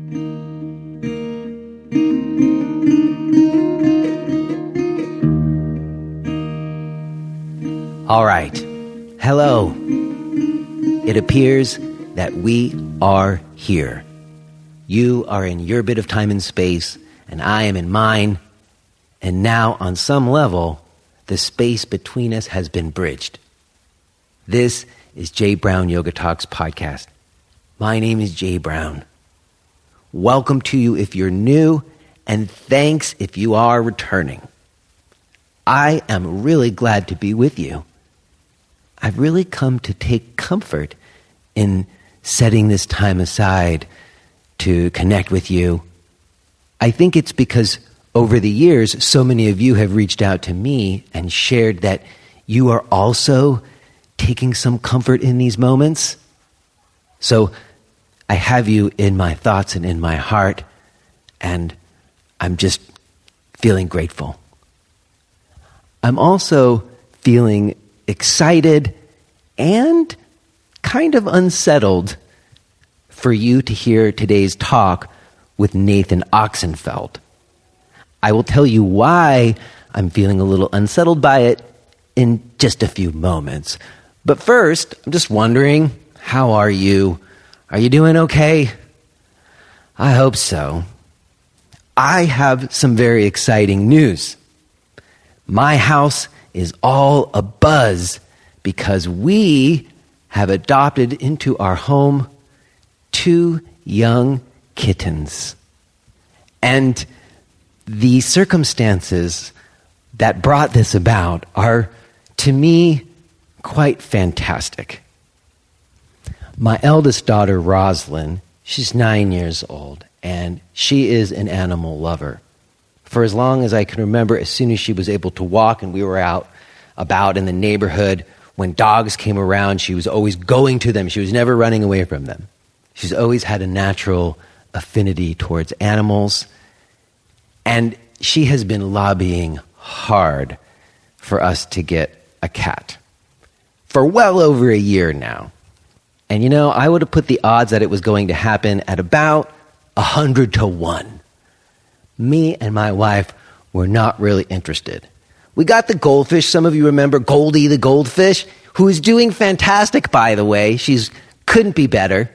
All right. Hello. It appears that we are here. You are in your bit of time and space, and I am in mine. And now, on some level, the space between us has been bridged. This is Jay Brown Yoga Talks podcast. My name is Jay Brown. Welcome to you if you're new, and thanks if you are returning. I am really glad to be with you. I've really come to take comfort in setting this time aside to connect with you. I think it's because over the years, so many of you have reached out to me and shared that you are also taking some comfort in these moments. So I have you in my thoughts and in my heart, and I'm just feeling grateful. I'm also feeling excited and kind of unsettled for you to hear today's talk with Nathan Oxenfeld. I will tell you why I'm feeling a little unsettled by it in just a few moments. But first, I'm just wondering, how are you? Are you doing okay? I hope so. I have some very exciting news. My house is all abuzz because we have adopted into our home 2 young kittens. And the circumstances that brought this about are, to me, quite fantastic. My eldest daughter, Rosalind, she's 9 years old, and she is an animal lover. For as long as I can remember, as soon as she was able to walk and we were out about in the neighborhood, when dogs came around, she was always going to them. She was never running away from them. She's always had a natural affinity towards animals. And she has been lobbying hard for us to get a cat for well over a year now. And you know, I would have put the odds that it was going to happen at about 100 to 1. Me and my wife were not really interested. We got the goldfish. Some of you remember Goldie the goldfish, who is doing fantastic, by the way. She's couldn't be better.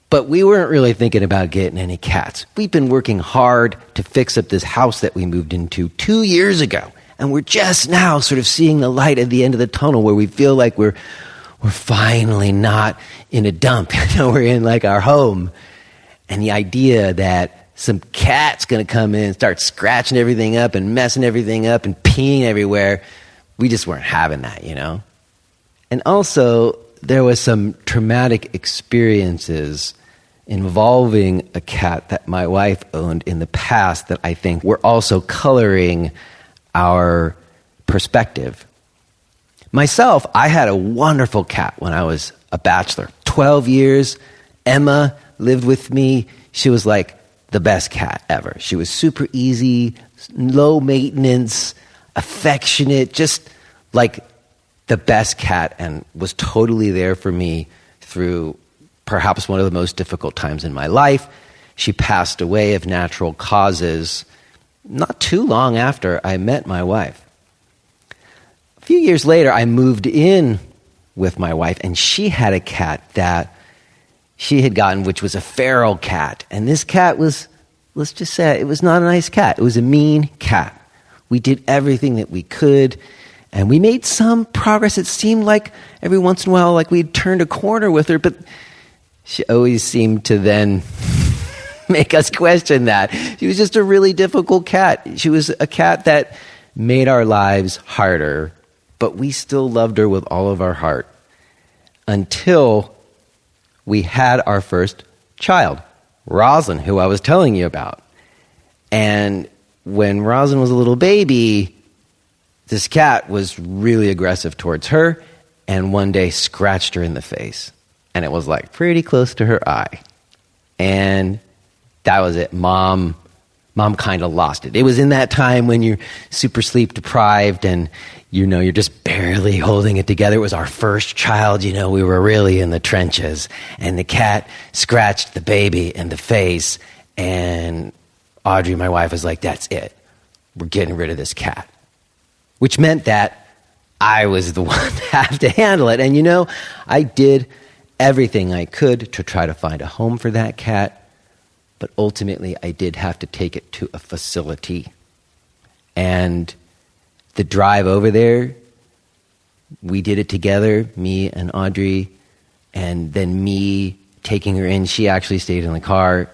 But we weren't really thinking about getting any cats. We've been working hard to fix up this house that we moved into 2 years ago. And we're just now sort of seeing the light at the end of the tunnel where we feel like we're finally not in a dump. We're in like our home. And the idea that some cat's going to come in and start scratching everything up and messing everything up and peeing everywhere, we just weren't having that, you know? And also, there was some traumatic experiences involving a cat that my wife owned in the past that I think were also coloring our perspective. Myself, I had a wonderful cat when I was a bachelor. 12 years, Emma lived with me. She was like the best cat ever. She was super easy, low maintenance, affectionate, just like the best cat, and was totally there for me through perhaps one of the most difficult times in my life. She passed away of natural causes not too long after I met my wife. A few years later, I moved in with my wife, and she had a cat that she had gotten, which was a feral cat. And this cat was, let's just say, it was not a nice cat. It was a mean cat. We did everything that we could, and we made some progress. It seemed like every once in a while, like we'd turned a corner with her, but she always seemed to then make us question that. She was just a really difficult cat. She was a cat that made our lives harder, but we still loved her with all of our heart until we had our first child, Rosalind, who I was telling you about. And when Rosalind was a little baby, this cat was really aggressive towards her and one day scratched her in the face. And it was like pretty close to her eye. And that was it. Mom Mom kind of lost it. It was in that time when you're super sleep deprived and, you're just barely holding it together. It was our first child, we were really in the trenches. And the cat scratched the baby in the face. And Audrey, my wife, was like, that's it. We're getting rid of this cat. Which meant that I was the one to have to handle it. And I did everything I could to try to find a home for that cat. But ultimately, I did have to take it to a facility. And the drive over there, we did it together, me and Audrey, and then me taking her in. She actually stayed in the car.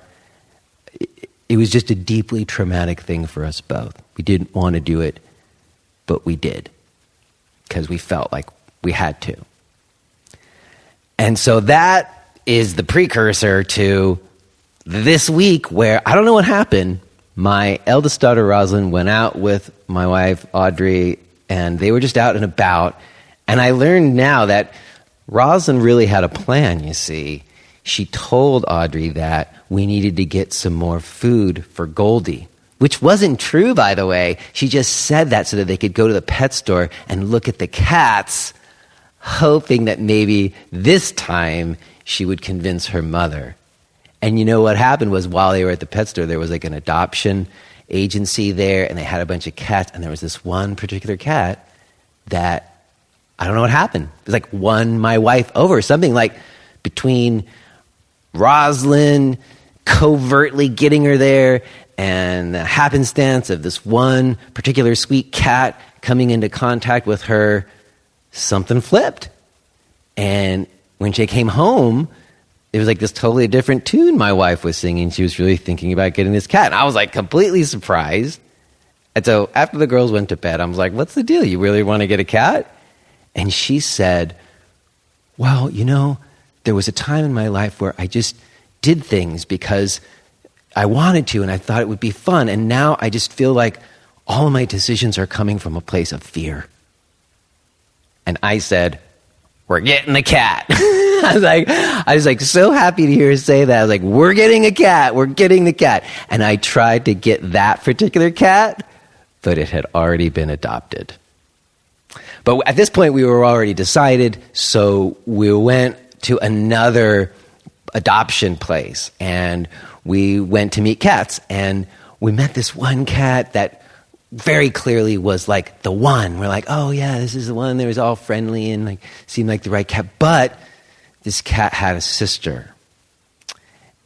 It was just a deeply traumatic thing for us both. We didn't want to do it, but we did because we felt like we had to. And so that is the precursor to this week where I don't know what happened. My eldest daughter, Rosalind, went out with my wife, Audrey, and they were just out and about. And I learned now that Rosalind really had a plan, you see. She told Audrey that we needed to get some more food for Goldie, which wasn't true, by the way. She just said that so that they could go to the pet store and look at the cats, hoping that maybe this time she would convince her mother. And what happened was while they were at the pet store, there was like an adoption agency there, and they had a bunch of cats, and there was this one particular cat that, I don't know what happened. It was like won my wife over, something like between Rosalind covertly getting her there and the happenstance of this one particular sweet cat coming into contact with her, something flipped. And when she came home, it was like this totally different tune my wife was singing. She was really thinking about getting this cat. And I was like completely surprised. And so after the girls went to bed, I was like, what's the deal? You really want to get a cat? And she said, well, there was a time in my life where I just did things because I wanted to and I thought it would be fun. And now I just feel like all of my decisions are coming from a place of fear. And I said, we're getting a cat. I was like so happy to hear her say that. I was like, we're getting a cat. We're getting the cat. And I tried to get that particular cat, but it had already been adopted. But at this point, we were already decided, so we went to another adoption place, and we went to meet cats, and we met this one cat that very clearly was like the one. We're like, oh yeah, this is the one. They was all friendly and like seemed like the right cat. But this cat had a sister,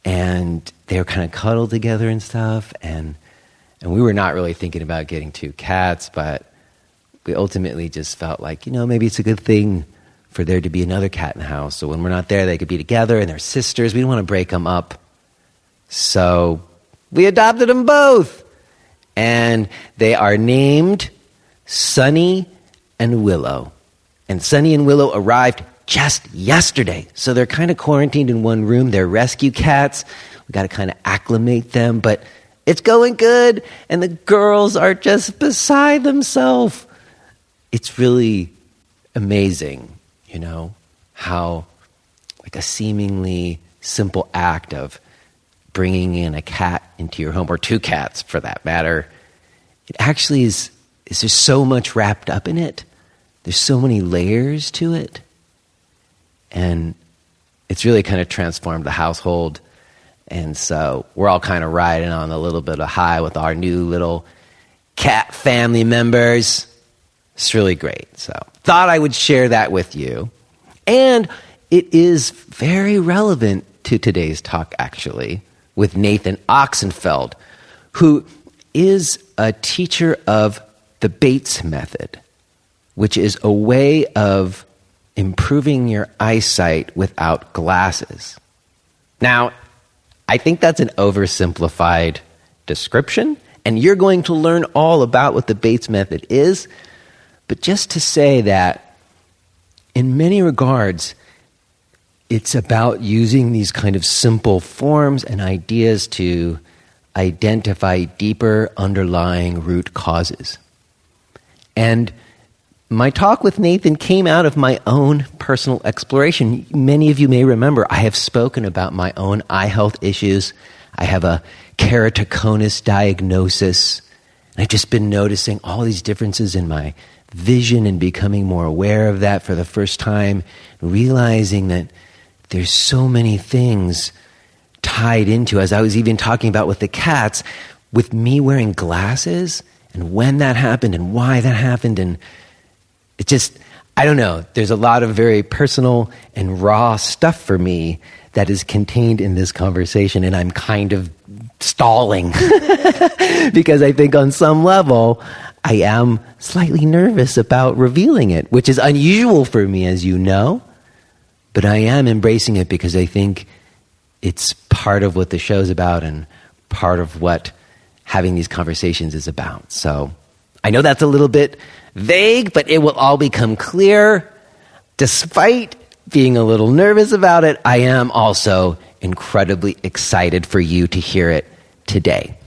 and they were kind of cuddled together and stuff. And we were not really thinking about getting two cats, but we ultimately just felt like, maybe it's a good thing for there to be another cat in the house. So when we're not there, they could be together, and they're sisters. We didn't want to break them up. So we adopted them both. And they are named Sunny and Willow. And Sunny and Willow arrived just yesterday. So they're kind of quarantined in one room. They're rescue cats. We got to kind of acclimate them, but it's going good. And the girls are just beside themselves. It's really amazing, how like a seemingly simple act of bringing in a cat into your home, or two cats for that matter, it actually is there's so much wrapped up in it. There's so many layers to it. And it's really kind of transformed the household. And so we're all kind of riding on a little bit of high with our new little cat family members. It's really great. So thought I would share that with you. And it is very relevant to today's talk, actually, with Nathan Oxenfeld, who is a teacher of the Bates method, which is a way of improving your eyesight without glasses. Now, I think that's an oversimplified description, and you're going to learn all about what the Bates method is, but just to say that in many regards, it's about using these kind of simple forms and ideas to identify deeper underlying root causes. And My talk with Nathan came out of my own personal exploration. Many of you may remember I have spoken about my own eye health issues. I have a keratoconus diagnosis. And I've just been noticing all these differences in my vision and becoming more aware of that for the first time, realizing that there's so many things tied into, as I was even talking about with the cats, with me wearing glasses and when that happened and why that happened. And it just, I don't know, there's a lot of very personal and raw stuff for me that is contained in this conversation, and I'm kind of stalling because I think on some level I am slightly nervous about revealing it, which is unusual for me, as you know, but I am embracing it because I think it's part of what the show's about and part of what having these conversations is about. So I know that's a little bit vague, but it will all become clear. Despite being a little nervous about it, I am also incredibly excited for you to hear it today.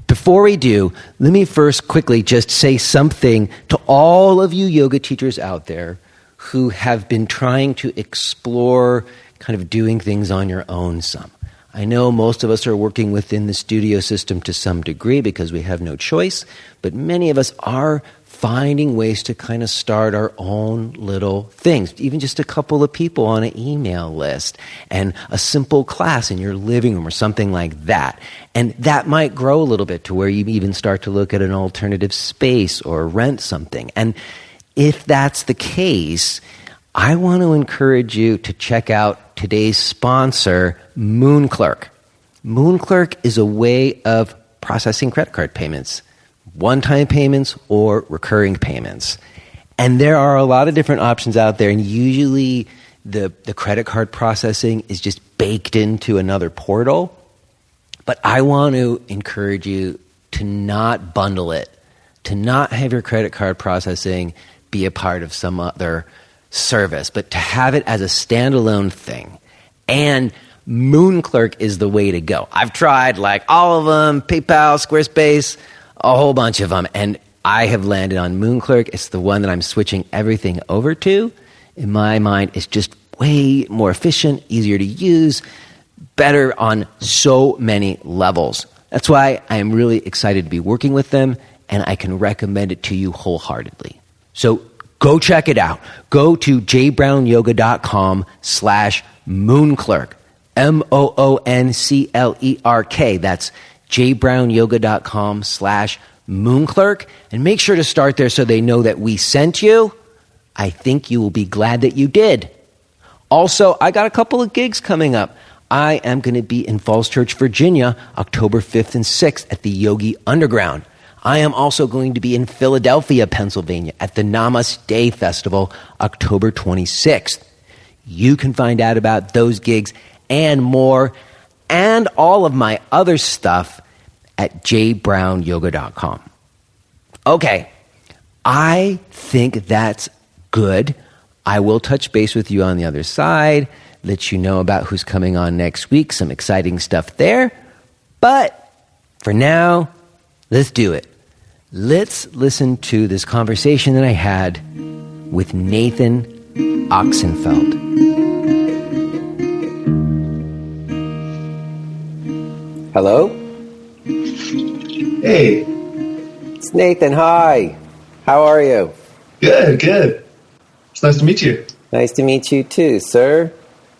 Before we do, let me first quickly just say something to all of you yoga teachers out there who have been trying to explore kind of doing things on your own some. I know most of us are working within the studio system to some degree because we have no choice, but many of us are finding ways to kind of start our own little things, even just a couple of people on an email list and a simple class in your living room or something like that. And that might grow a little bit to where you even start to look at an alternative space or rent something. And if that's the case, I want to encourage you to check out today's sponsor, MoonClerk. MoonClerk is a way of processing credit card payments, one-time payments or recurring payments. And there are a lot of different options out there, and usually the credit card processing is just baked into another portal. But I want to encourage you to not bundle it, to not have your credit card processing be a part of some other service, but to have it as a standalone thing. And MoonClerk is the way to go. I've tried like all of them, PayPal, Squarespace, a whole bunch of them, and I have landed on MoonClerk. It's the one that I'm switching everything over to. In my mind, it's just way more efficient, easier to use, better on so many levels. That's why I am really excited to be working with them, and I can recommend it to you wholeheartedly. So go check it out. Go to jbrownyoga.com/moonclerk. MOONCLERK. That's jbrownyoga.com/moonclerk. And make sure to start there so they know that we sent you. I think you will be glad that you did. Also, I got a couple of gigs coming up. I am going to be in Falls Church, Virginia, October 5th and 6th at the Yogi Underground. I am also going to be in Philadelphia, Pennsylvania at the Namaste Festival, October 26th. You can find out about those gigs and more and all of my other stuff at jbrownyoga.com. Okay, I think that's good. I will touch base with you on the other side, let you know about who's coming on next week, some exciting stuff there. But for now, let's do it. Let's listen to this conversation that I had with Nathan Oxenfeld. Hello? Hey. It's Nathan. Hi. How are you? Good, good. It's nice to meet you. Nice to meet you too, sir.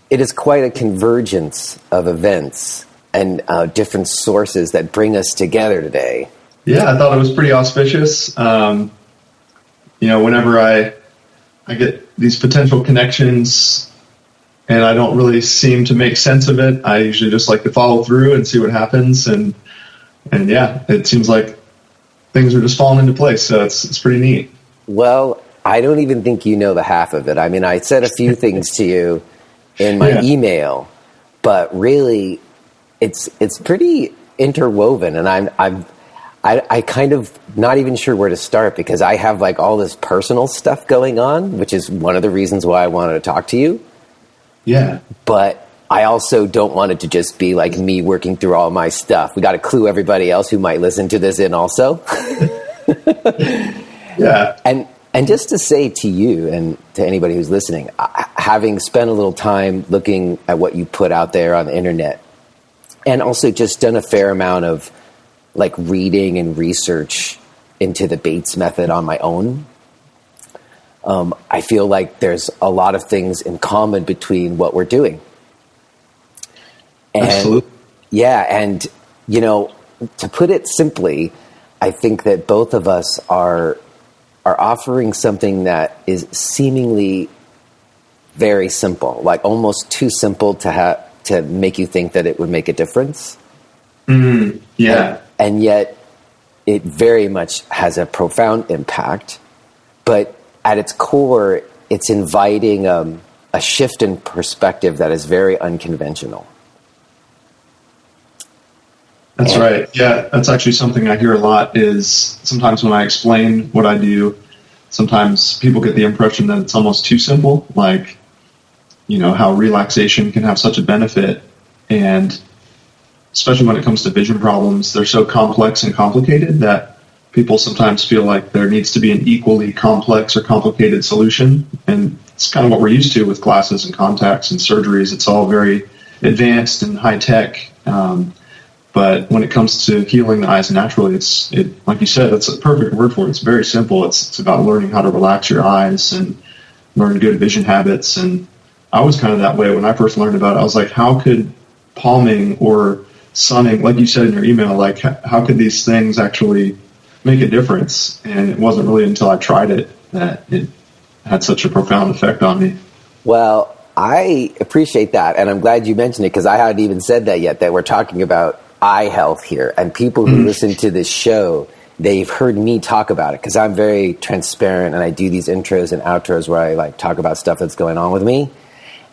It is quite a convergence of events and different sources that bring us together today. Yeah, I thought it was pretty auspicious. Whenever I get these potential connections and I don't really seem to make sense of it, I usually just like to follow through and see what happens. And yeah, it seems like things are just falling into place. So it's pretty neat. Well, I don't even think you know the half of it. I mean, I said a few things to you in my email, but really it's pretty interwoven, and I kind of not even sure where to start because I have like all this personal stuff going on, which is one of the reasons why I wanted to talk to you. Yeah. But I also don't want it to just be like me working through all my stuff. We got to clue everybody else who might listen to this in also. Yeah. And And just to say to you and to anybody who's listening, having spent a little time looking at what you put out there on the internet, and also just done a fair amount of like reading and research into the Bates method on my own, I feel like there's a lot of things in common between what we're doing. And, absolutely. Yeah, and, you know, to put it simply, I think that both of us are offering something that is seemingly very simple, like almost too simple to make you think that it would make a difference. Yeah. And yet it very much has a profound impact. But at its core, it's inviting a shift in perspective that is very unconventional. That's right. Yeah, that's actually something I hear a lot is sometimes when I explain what I do, sometimes people get the impression that it's almost too simple, like, you know, how relaxation can have such a benefit. And especially when it comes to vision problems, they're so complex and complicated that people sometimes feel like there needs to be an equally complex or complicated solution. And it's kind of what we're used to with glasses and contacts and surgeries. It's all very advanced and high tech. But when it comes to healing the eyes naturally, it like you said, that's a perfect word for it. It's very simple. It's about learning how to relax your eyes and learn good vision habits. And I was kind of that way when I first learned about it. I was like, how could palming or sunning, like you said in your email, like how could these things actually make a difference? And it wasn't really until I tried it that it had such a profound effect on me. Well, I appreciate that. And I'm glad you mentioned it because I hadn't even said that yet, that we're talking about eye health here. And people who listen to this show, they've heard me talk about it because I'm very transparent and I do these intros and outros where I like talk about stuff that's going on with me.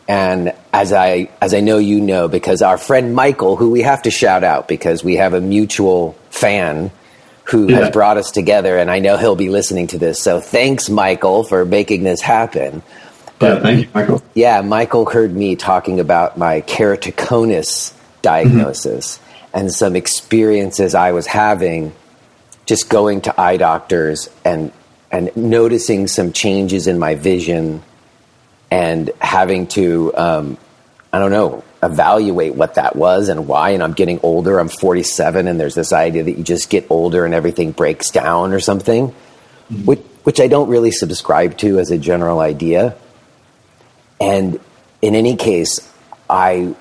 And as I know you know, because our friend Michael, who we have to shout out because we have a mutual fan who has brought us together, and I know he'll be listening to this. So thanks, Michael, for making this happen. But, thank you, Michael. Yeah, Michael heard me talking about my keratoconus diagnosis and some experiences I was having just going to eye doctors and noticing some changes in my vision and having to, evaluate what that was and why. And I'm getting older. I'm 47, and there's this idea that you just get older and everything breaks down or something, which I don't really subscribe to as a general idea. And in any case, I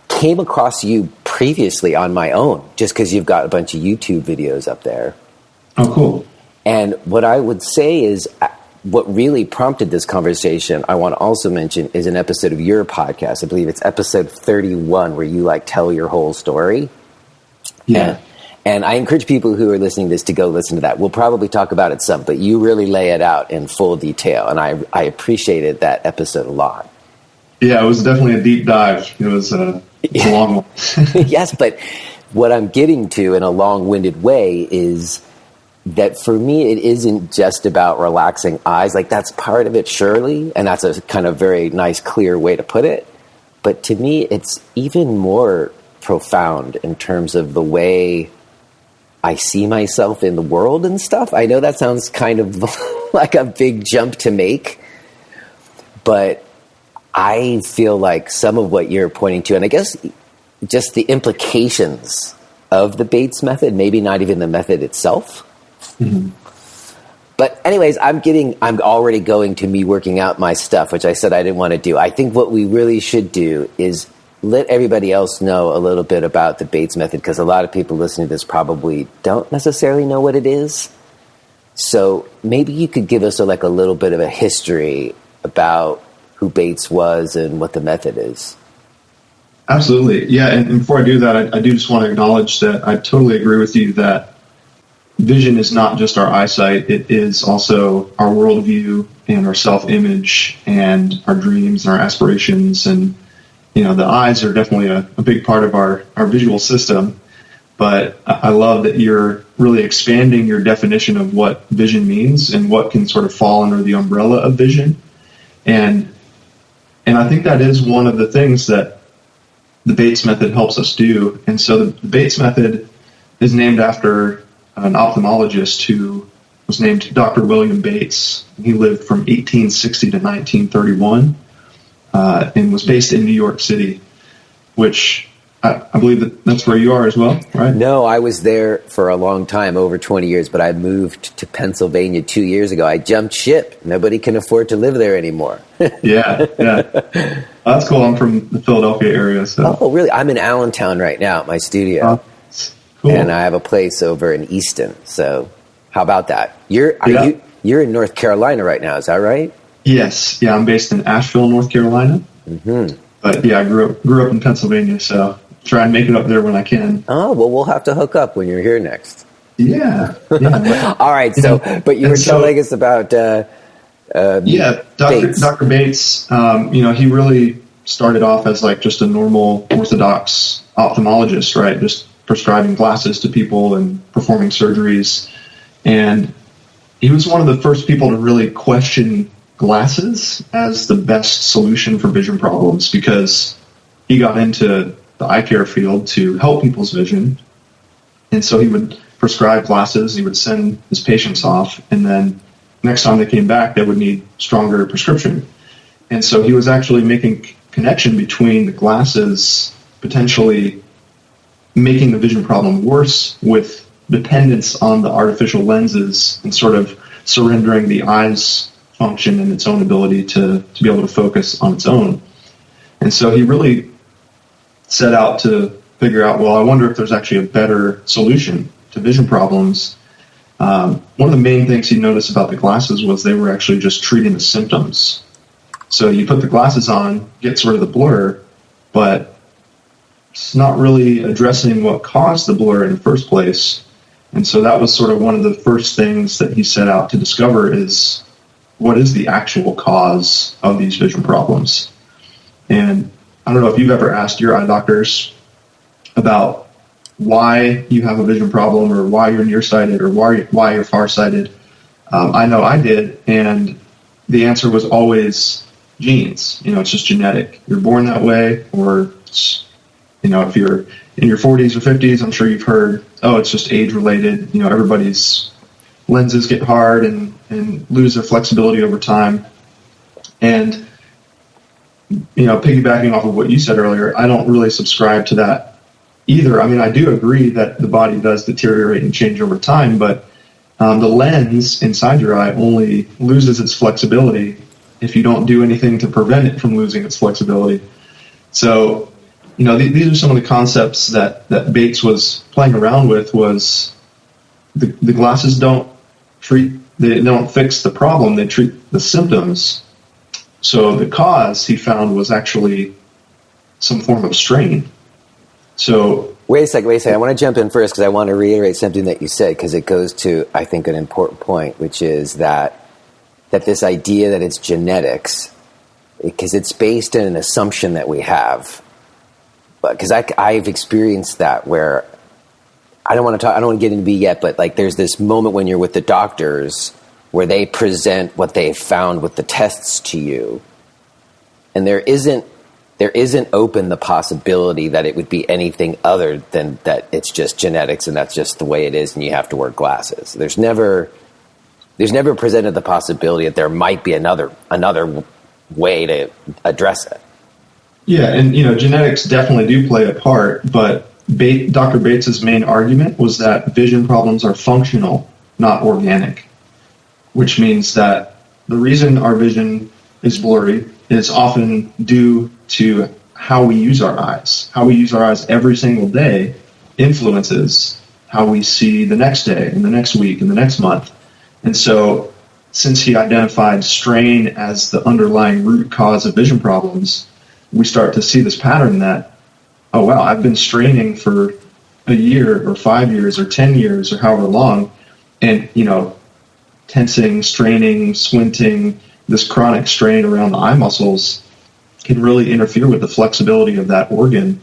came across you previously on my own, just because you've got a bunch of YouTube videos up there. Oh, cool. And what I would say is what really prompted this conversation, I want to also mention, is an episode of your podcast. I believe it's episode 31, where you like tell your whole story. Yeah. And I encourage people who are listening to this to go listen to that. We'll probably talk about it some, but you really lay it out in full detail. And I appreciated that episode a lot. Yeah, it was definitely a deep dive. It was a long one. Yes, but what I'm getting to in a long-winded way is that for me, it isn't just about relaxing eyes. Like, that's part of it, surely, and that's a kind of very nice, clear way to put it. But to me, it's even more profound in terms of the way I see myself in the world and stuff. I know that sounds kind of like a big jump to make, but I feel like some of what you're pointing to, and I guess just the implications of the Bates method, maybe not even the method itself. But anyways, I'm already going to me working out my stuff, which I said I didn't want to do. I think what we really should do is let everybody else know a little bit about the Bates method, because a lot of people listening to this probably don't necessarily know what it is. So maybe you could give us a little bit of a history about who Bates was and what the method is. Absolutely. Yeah. And before I do that, I do just want to acknowledge that I totally agree with you that vision is not just our eyesight. It is also our worldview and our self-image and our dreams and our aspirations. And, the eyes are definitely a big part of our visual system. But I love that you're really expanding your definition of what vision means and what can sort of fall under the umbrella of vision. And I think that is one of the things that the Bates method helps us do. And so the Bates method is named after an ophthalmologist who was named Dr. William Bates. He lived from 1860 to 1931 and was based in New York City, which I believe that's where you are as well, right? No, I was there for a long time, over 20 years, but I moved to Pennsylvania 2 years ago. I jumped ship. Nobody can afford to live there anymore. Yeah. That's cool. I'm from the Philadelphia area. So. Oh, really? I'm in Allentown right now at my studio. Cool. And I have a place over in Easton. So how about that? You're in North Carolina right now, is that right? Yes. Yeah, I'm based in Asheville, North Carolina. Mm-hmm. But yeah, I grew up in Pennsylvania, so try and make it up there when I can. Oh, well, we'll have to hook up when you're here next. Yeah. All right. So, but you were telling us about Bates. Dr. Bates. He really started off as like just a normal orthodox ophthalmologist, right? Just prescribing glasses to people and performing surgeries. And he was one of the first people to really question glasses as the best solution for vision problems, because he got into the eye care field to help people's vision. And so he would prescribe glasses, he would send his patients off, and then next time they came back, they would need stronger prescription. And so he was actually making connection between the glasses potentially making the vision problem worse with dependence on the artificial lenses and sort of surrendering the eye's function and its own ability to be able to focus on its own. And so he really set out to figure out, well, I wonder if there's actually a better solution to vision problems. One of the main things he noticed about the glasses was they were actually just treating the symptoms. So you put the glasses on, gets rid of the blur, but it's not really addressing what caused the blur in the first place. And so that was sort of one of the first things that he set out to discover is what is the actual cause of these vision problems. And I don't know if you've ever asked your eye doctors about why you have a vision problem or why you're nearsighted or why you're farsighted. I know I did, and the answer was always genes. It's just genetic. You're born that way, or if you're in your 40s or 50s, I'm sure you've heard, it's just age-related. Everybody's lenses get hard and lose their flexibility over time. And, piggybacking off of what you said earlier, I don't really subscribe to that either. I mean, I do agree that the body does deteriorate and change over time, but the lens inside your eye only loses its flexibility if you don't do anything to prevent it from losing its flexibility. So, these are some of the concepts that Bates was playing around with. Was the glasses don't fix the problem, they treat the symptoms. So the cause, he found, was actually some form of strain. So wait a second. I want to jump in first because I want to reiterate something that you said, because it goes to, I think, an important point, which is that this idea that it's genetics, because it's based in an assumption that we have. Because I've experienced that where I don't want to get into B yet, but like there's this moment when you're with the doctors where they present what they've found with the tests to you, and there isn't open the possibility that it would be anything other than that it's just genetics and that's just the way it is and you have to wear glasses. There's never presented the possibility that there might be another way to address it. Yeah, and genetics definitely do play a part, but Dr. Bates's main argument was that vision problems are functional, not organic, which means that the reason our vision is blurry is often due to how we use our eyes. How we use our eyes every single day influences how we see the next day and the next week and the next month. And so since he identified strain as the underlying root cause of vision problems, we start to see this pattern that, oh, wow, I've been straining for a year or 5 years or 10 years or however long. And, tensing, straining, squinting, this chronic strain around the eye muscles can really interfere with the flexibility of that organ.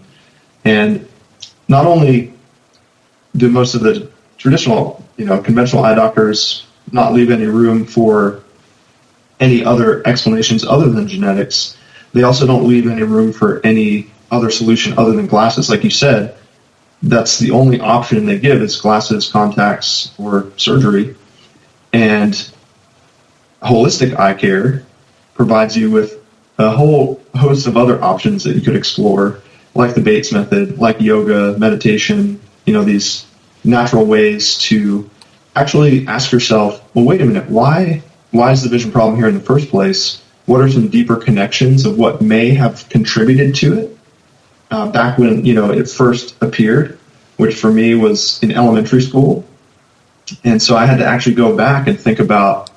And not only do most of the traditional, conventional eye doctors not leave any room for any other explanations other than genetics, they also don't leave any room for any other solution other than glasses. Like you said, that's the only option they give is glasses, contacts, or surgery. And holistic eye care provides you with a whole host of other options that you could explore, like the Bates method, like yoga, meditation, these natural ways to actually ask yourself, well, wait a minute, why is the vision problem here in the first place? What are some deeper connections of what may have contributed to it back when, it first appeared, which for me was in elementary school. And so I had to actually go back and think about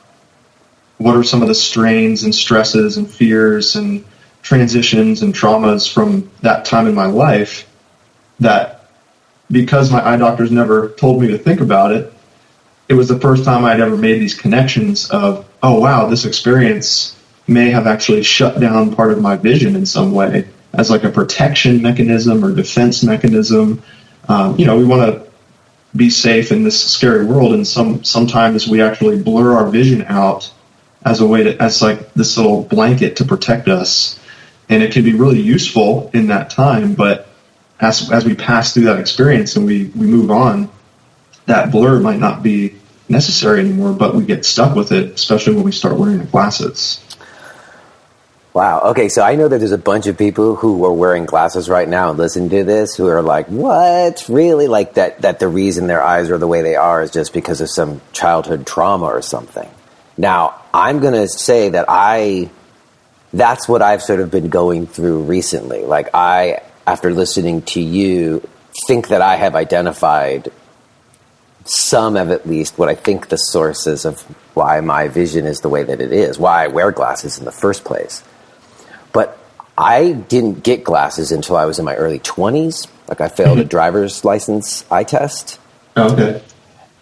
what are some of the strains and stresses and fears and transitions and traumas from that time in my life that, because my eye doctors never told me to think about it, it was the first time I'd ever made these connections of, oh, wow, this experience may have actually shut down part of my vision in some way as like a protection mechanism or defense mechanism. We want to be safe in this scary world, and sometimes we actually blur our vision out as a way as like this little blanket to protect us, and it can be really useful in that time. But as we pass through that experience and we move on, that blur might not be necessary anymore, but we get stuck with it, especially when we start wearing the glasses. Wow. Okay, so I know that there's a bunch of people who are wearing glasses right now and listening to this who are like, what? Really? Like that the reason their eyes are the way they are is just because of some childhood trauma or something. Now, I'm going to say that that's what I've sort of been going through recently. Like after listening to you, think that I have identified some of at least what I think the sources of why my vision is the way that it is, why I wear glasses in the first place. But I didn't get glasses until I was in my early 20s. Like I failed a driver's license eye test. Okay.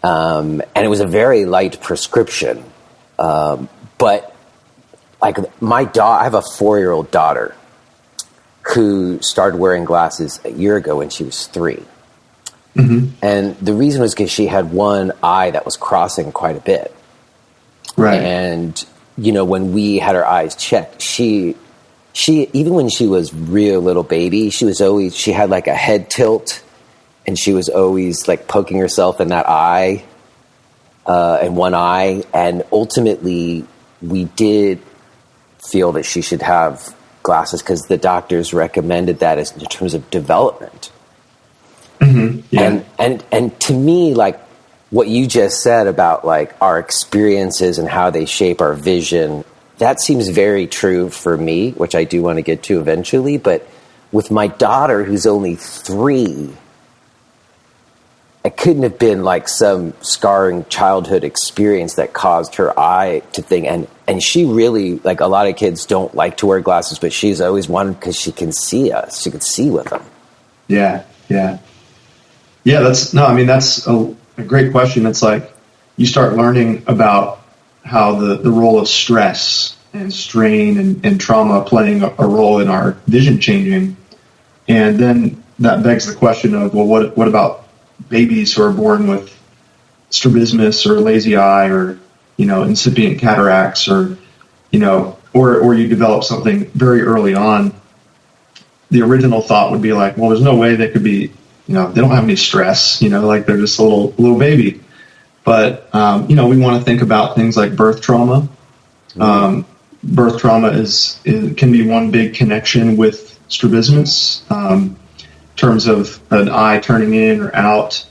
And it was a very light prescription. But like I have a 4-year-old daughter who started wearing glasses a year ago when she was 3. Mm-hmm. And the reason was because she had one eye that was crossing quite a bit. Right. And, when we had her eyes checked, she even when she was real little baby, she had like a head tilt, and she was always like poking herself in that eye, in one eye. And ultimately we did feel that she should have glasses because the doctors recommended that as in terms of development. Mm-hmm. Yeah. And to me, like what you just said about like our experiences and how they shape our vision, that seems very true for me, which I do want to get to eventually. But with my daughter, who's only 3, it couldn't have been like some scarring childhood experience that caused her eye to think. And she really, like a lot of kids don't like to wear glasses, but she's always wanted because she can see us. She can see with them. Yeah, yeah. Yeah, that's a great question. It's like you start learning about how the role of stress and strain and trauma playing a role in our vision changing. And then that begs the question of, well, what about babies who are born with strabismus or lazy eye or, incipient cataracts or you develop something very early on. The original thought would be like, well, there's no way they could be, they don't have any stress, like they're just a little baby. But, we want to think about things like birth trauma. Birth trauma can be one big connection with strabismus, in terms of an eye turning in or out.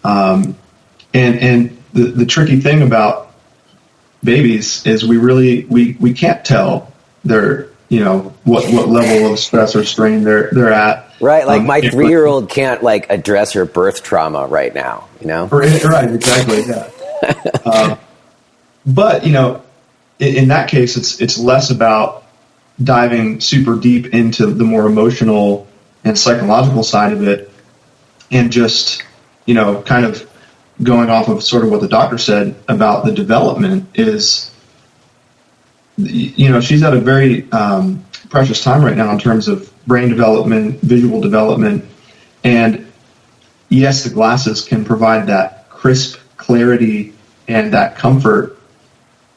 And the tricky thing about babies is we can't tell their, what level of stress or strain they're at. Right, like my 3-year-old can't like address her birth trauma right now, Right, exactly, yeah. But in that case, it's less about diving super deep into the more emotional and psychological side of it, and just kind of going off of sort of what the doctor said about the development is, she's at a very precious time right now in terms of brain development, visual development. And yes, the glasses can provide that crisp clarity and that comfort,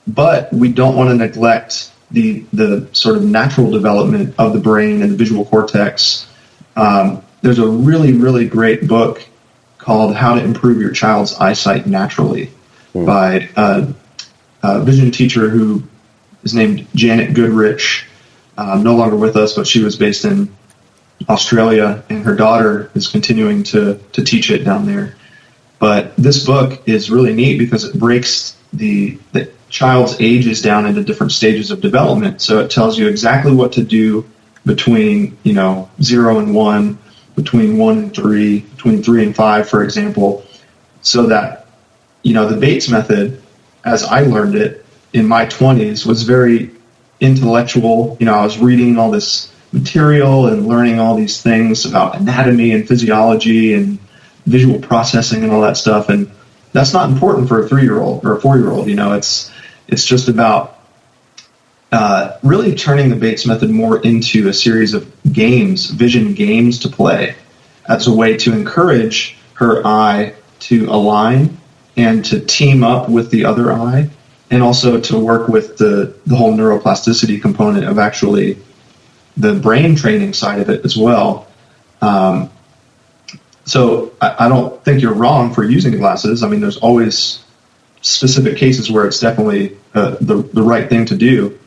but we don't want to neglect the sort of natural development of the brain and the visual cortex. There's a really, really great book called How to Improve Your Child's Eyesight Naturally by vision teacher who is named Janet Goodrich, no longer with us, but she was based in Australia, and her daughter is continuing to teach it down there. But this book is really neat because it breaks the child's ages down into different stages of development. So it tells you exactly what to do between, 0 and 1, between 1 and 3, between 3 and 5, for example, so that, the Bates method, as I learned it in my 20s, was very intellectual. I was reading all this material and learning all these things about anatomy and physiology and visual processing and all that stuff. And that's not important for a 3-year-old or a 4-year-old. It's just about really turning the Bates method more into a series of games, vision games to play as a way to encourage her eye to align and to team up with the other eye, and also to work with the whole neuroplasticity component of actually the brain training side of it as well. So I don't think you're wrong for using glasses. I mean, there's always specific cases where it's definitely the right thing to do.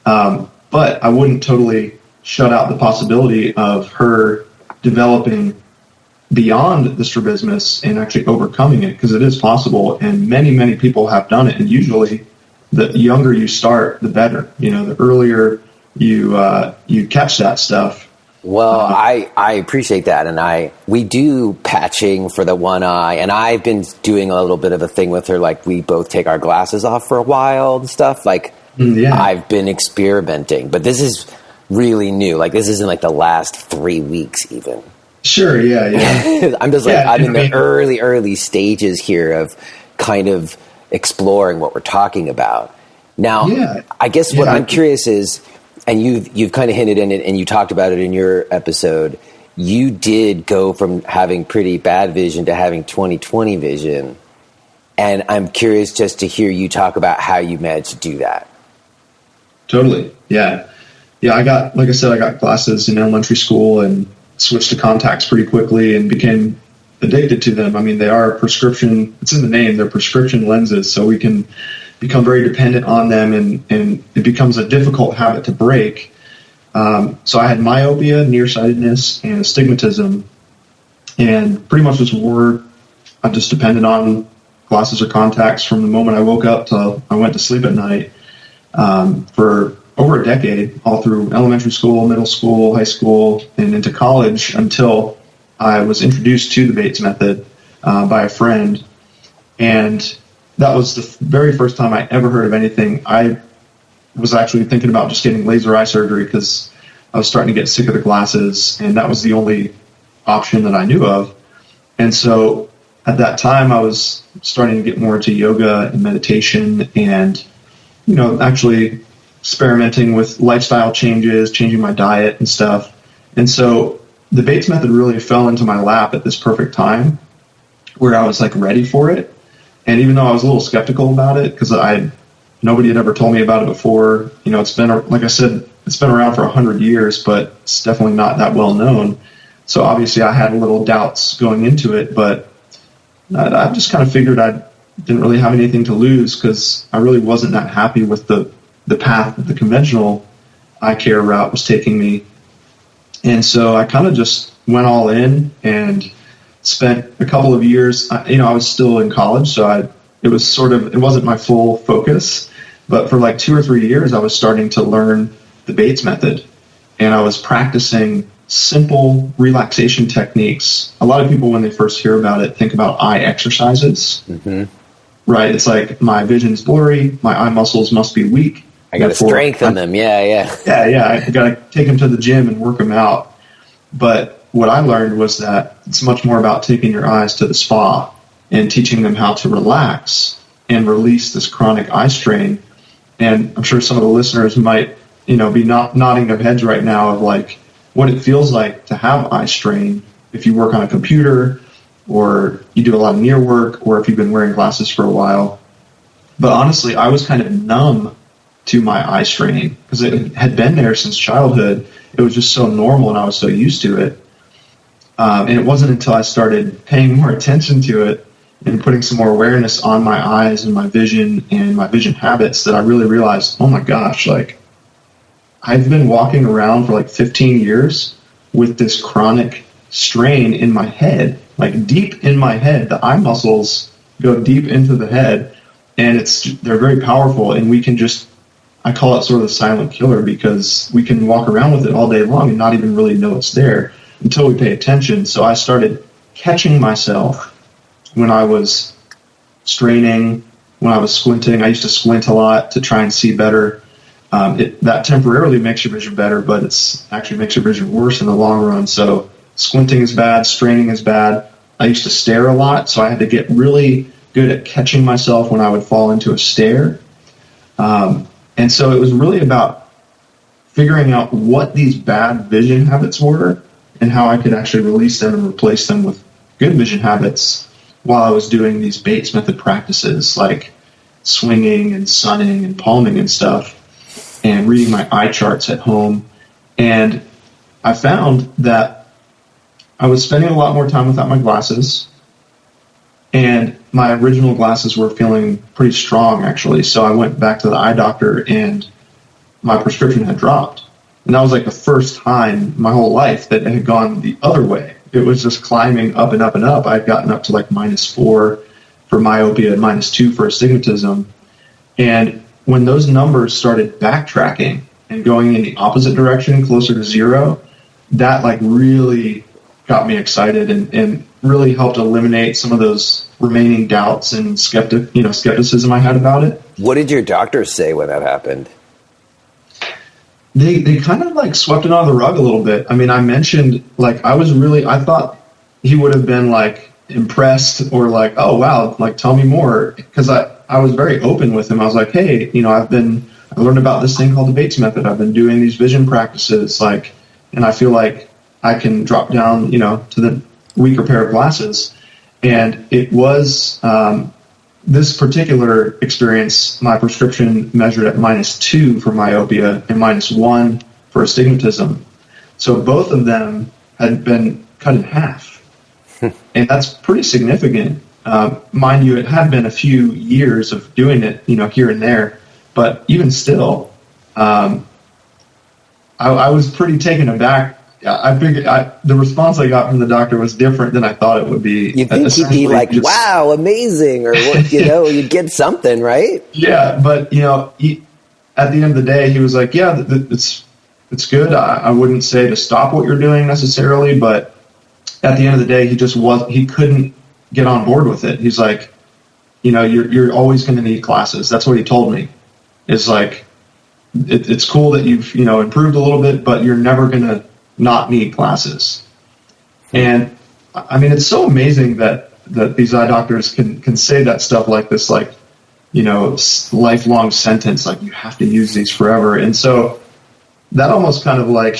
But I wouldn't totally shut out the possibility of her developing beyond the strabismus and actually overcoming it, because it is possible, and many, many people have done it. And usually the younger you start, the better. The earlier you catch that stuff. Well, I appreciate that, and we do patching for the one eye, and I've been doing a little bit of a thing with her, like we both take our glasses off for a while and stuff. Like, I've been experimenting, but this is really new. Like, this isn't like the last 3 weeks even. Sure, yeah. I'm just I'm in the early stages here of kind of exploring what we're talking about. Now, I guess what I'm curious is, and you've kind of hinted in it, and you talked about it in your episode, you did go from having pretty bad vision to having 20/20 vision. And I'm curious just to hear you talk about how you managed to do that. Totally. Yeah. I got glasses in elementary school and switched to contacts pretty quickly and became addicted to them. I mean, they are prescription, it's in the name, they're prescription lenses, so we can become very dependent on them, and it becomes a difficult habit to break. So I had myopia, nearsightedness, and astigmatism, and pretty much I just depended on glasses or contacts from the moment I woke up till I went to sleep at night, for over a decade, all through elementary school, middle school, high school, and into college, until I was introduced to the Bates method by a friend. And that was the very first time I ever heard of anything. I was actually thinking about just getting laser eye surgery because I was starting to get sick of the glasses, and that was the only option that I knew of. And so at that time, I was starting to get more into yoga and meditation, and actually experimenting with lifestyle changes, changing my diet and stuff. And so the Bates method really fell into my lap at this perfect time where I was like ready for it. And even though I was a little skeptical about it, because nobody had ever told me about it before, it's been, like I said, it's been around for 100 years, but it's definitely not that well known. So obviously I had a little doubts going into it, but I just kind of figured I didn't really have anything to lose, because I really wasn't that happy with the path that the conventional eye care route was taking me. And so I kind of just went all in and spent a couple of years, I was still in college, so it wasn't my full focus, but for like 2 or 3 years, I was starting to learn the Bates method, and I was practicing simple relaxation techniques. A lot of people, when they first hear about it, think about eye exercises, right? It's like, my vision's blurry, my eye muscles must be weak. I got to strengthen them. Yeah. I got to take them to the gym and work them out. But what I learned was that it's much more about taking your eyes to the spa and teaching them how to relax and release this chronic eye strain. And I'm sure some of the listeners might, be nodding their heads right now of like what it feels like to have eye strain if you work on a computer, or you do a lot of near work, or if you've been wearing glasses for a while. But honestly, I was kind of numb to my eye strain because it had been there since childhood. It was just so normal, and I was so used to it. And it wasn't until I started paying more attention to it and putting some more awareness on my eyes and my vision habits that I really realized, oh my gosh, like I've been walking around for like 15 years with this chronic strain in my head, like deep in my head. The eye muscles go deep into the head, and they're very powerful, and we can just, I call it sort of the silent killer, because we can walk around with it all day long and not even really know it's there until we pay attention. So I started catching myself when I was straining, when I was squinting. I used to squint a lot to try and see better. That temporarily makes your vision better, but it's actually makes your vision worse in the long run. So squinting is bad, straining is bad. I used to stare a lot, so I had to get really good at catching myself when I would fall into a stare. And so it was really about figuring out what these bad vision habits were and how I could actually release them and replace them with good vision habits while I was doing these Bates method practices, like swinging and sunning and palming and stuff, and reading my eye charts at home. And I found that I was spending a lot more time without my glasses, and my original glasses were feeling pretty strong, actually. So I went back to the eye doctor, and my prescription had dropped. And that was like the first time in my whole life that it had gone the other way. It was just climbing up and up and up. I'd gotten up to like -4 for myopia and -2 for astigmatism. And when those numbers started backtracking and going in the opposite direction, closer to 0, that like really got me excited and really helped eliminate some of those remaining doubts and skepticism I had about it. What did your doctor say when that happened? They kind of like swept it under the rug a little bit. I mean, I mentioned like I thought he would have been like impressed or like, oh wow, like tell me more, because I was very open with him. I was like, hey, I learned about this thing called the Bates method. I've been doing these vision practices, like, and I feel like I can drop down, to the weaker pair of glasses. And it was this particular experience, my prescription measured at -2 for myopia and -1 for astigmatism. So both of them had been cut in half. And that's pretty significant. Mind you, it had been a few years of doing it, here and there. But even still, I was pretty taken aback. I figured the response I got from the doctor was different than I thought it would be. You'd think he'd be like, wow, amazing, or you'd get something, right? Yeah, but at the end of the day, he was like, yeah, it's good. I wouldn't say to stop what you're doing necessarily, but at the end of the day, he couldn't get on board with it. He's like, you're always going to need classes. That's what he told me. It's like, it's cool that you've, improved a little bit, but you're never going to not need classes. And I mean, it's so amazing that these eye doctors can say that stuff like this, like, lifelong sentence, like you have to use these forever. And so that almost kind of like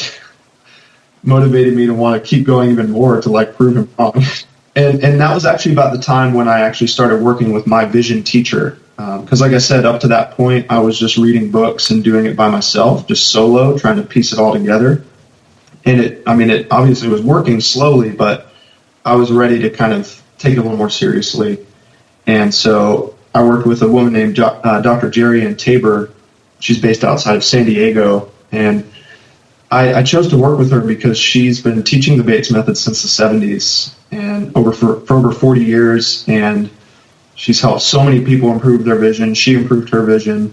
motivated me to want to keep going even more to like prove him wrong. And that was actually about the time when I actually started working with my vision teacher. Because like I said, up to that point, I was just reading books and doing it by myself, just solo, trying to piece it all together. And it obviously was working slowly, but I was ready to kind of take it a little more seriously. And so I worked with a woman named Dr. Jerry Ann Tabor. She's based outside of San Diego. And I chose to work with her because she's been teaching the Bates method since the 70s and for over 40 years. And she's helped so many people improve their vision. She improved her vision.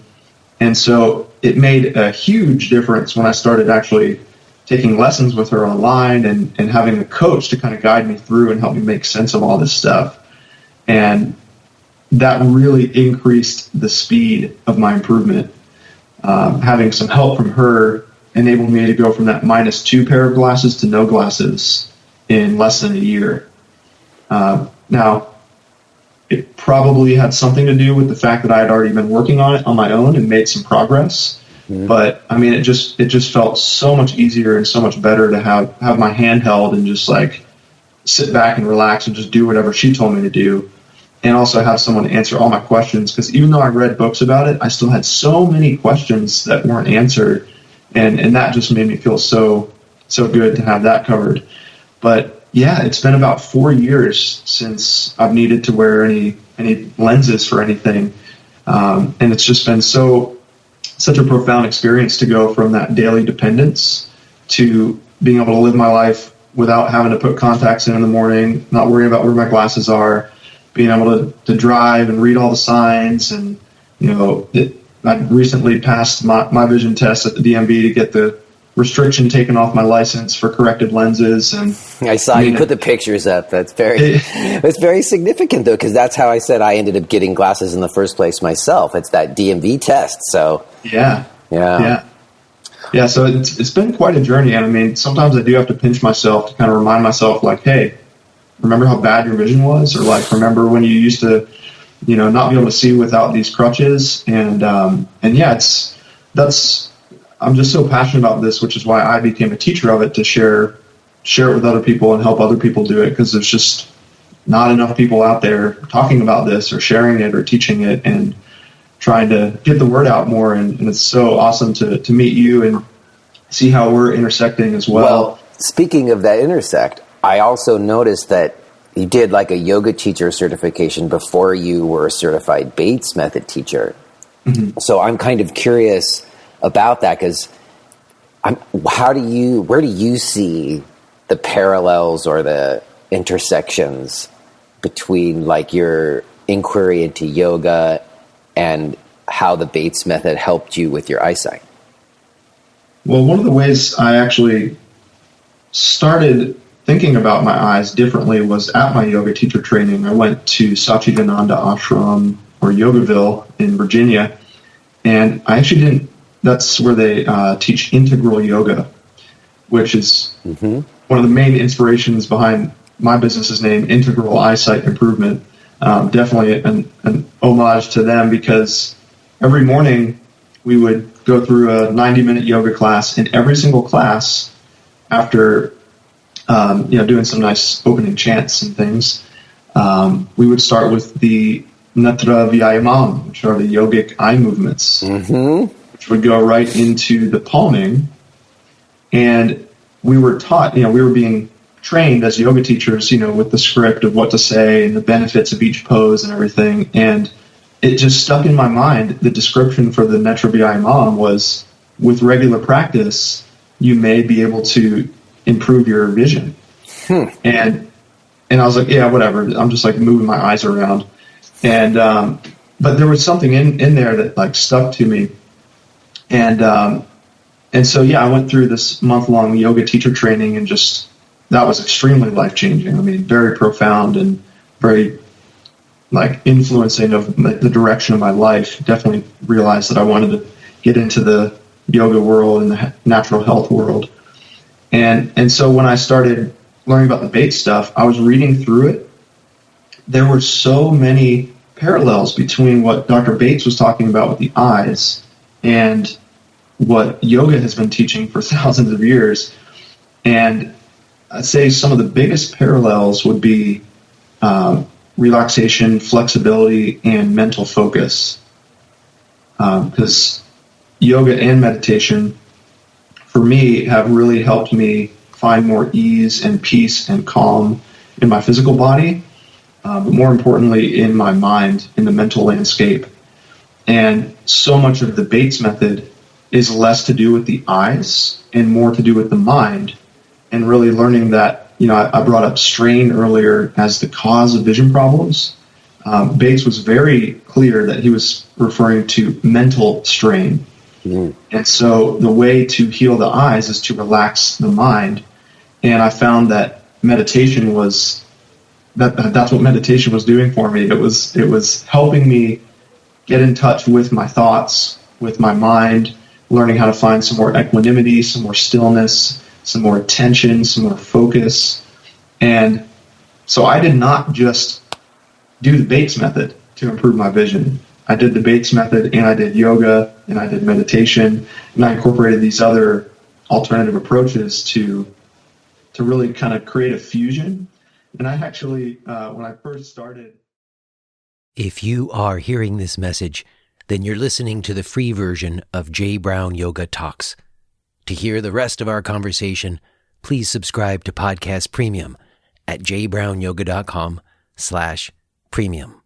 And so it made a huge difference when I started actually taking lessons with her online and having a coach to kind of guide me through and help me make sense of all this stuff. And that really increased the speed of my improvement. Having some help from her enabled me to go from that -2 pair of glasses to no glasses in less than a year. Now, it probably had something to do with the fact that I had already been working on it on my own and made some progress. But I mean, it just felt so much easier and so much better to have my hand held and just like sit back and relax and just do whatever she told me to do, and also have someone to answer all my questions. Because even though I read books about it, I still had so many questions that weren't answered, and that just made me feel so good to have that covered. But Yeah, it's been about 4 years since I've needed to wear any lenses for anything, and it's just been such a profound experience to go from that daily dependence to being able to live my life without having to put contacts in the morning, not worrying about where my glasses are, being able to drive and read all the signs. And, I recently passed my vision test at the DMV to get the restriction taken off my license for corrected lenses. And I saw you put the pictures up. That's it's very significant, though, because that's how I said I ended up getting glasses in the first place myself. It's that DMV test. So yeah. So it's been quite a journey. And I mean, sometimes I do have to pinch myself to kind of remind myself, like, hey, remember how bad your vision was? Or like, remember when you used to, not be able to see without these crutches? And yeah, I'm just so passionate about this, which is why I became a teacher of it, to share it with other people and help other people do it, because there's just not enough people out there talking about this or sharing it or teaching it and trying to get the word out more. And it's so awesome to meet you and see how we're intersecting as well. Well, speaking of that intersect, I also noticed that you did like a yoga teacher certification before you were a certified Bates method teacher. Mm-hmm. So I'm kind of curious about that, because where do you see the parallels or the intersections between like your inquiry into yoga and how the Bates method helped you with your eyesight? Well, one of the ways I actually started thinking about my eyes differently was at my yoga teacher training. I went to Satchidananda Ashram, or Yogaville, in Virginia, and I actually that's where they teach integral yoga, which is one of the main inspirations behind my business's name, Integral Eyesight Improvement. Definitely an homage to them, because every morning we would go through a 90-minute yoga class. In every single class, after doing some nice opening chants and things, we would start with the Netra Vyayamam, which are the yogic eye movements, which would go right into the palming. And we were taught, we were being trained as yoga teachers, with the script of what to say and the benefits of each pose and everything. And it just stuck in my mind. The description for the Netra Vyayamam was, with regular practice, you may be able to improve your vision. And I was like, yeah, whatever. I'm just like moving my eyes around. And, but there was something in there that like stuck to me. And so, yeah, I went through this month-long yoga teacher training, and just, that was extremely life-changing. I mean, very profound and very like influencing of the direction of my life. Definitely realized that I wanted to get into the yoga world and the natural health world. And so when I started learning about the Bates stuff, I was reading through it. There were so many parallels between what Dr. Bates was talking about with the eyes and what yoga has been teaching for thousands of years. And I'd say some of the biggest parallels would be relaxation, flexibility, and mental focus. Because yoga and meditation, for me, have really helped me find more ease and peace and calm in my physical body, but more importantly, in my mind, in the mental landscape. And so much of the Bates method is less to do with the eyes and more to do with the mind, and really learning that, I brought up strain earlier as the cause of vision problems. Bates was very clear that he was referring to mental strain. And so the way to heal the eyes is to relax the mind. And I found that meditation was, that's what meditation was doing for me. It was helping me get in touch with my thoughts, with my mind, learning how to find some more equanimity, some more stillness, some more attention, some more focus. And so I did not just do the Bates method to improve my vision. I did the Bates method, and I did yoga, and I did meditation, and I incorporated these other alternative approaches to really kind of create a fusion. And I actually, when I first started... If you are hearing this message, then you're listening to the free version of Jay Brown Yoga Talks. To hear the rest of our conversation, please subscribe to Podcast Premium at jbrownyoga.com/premium.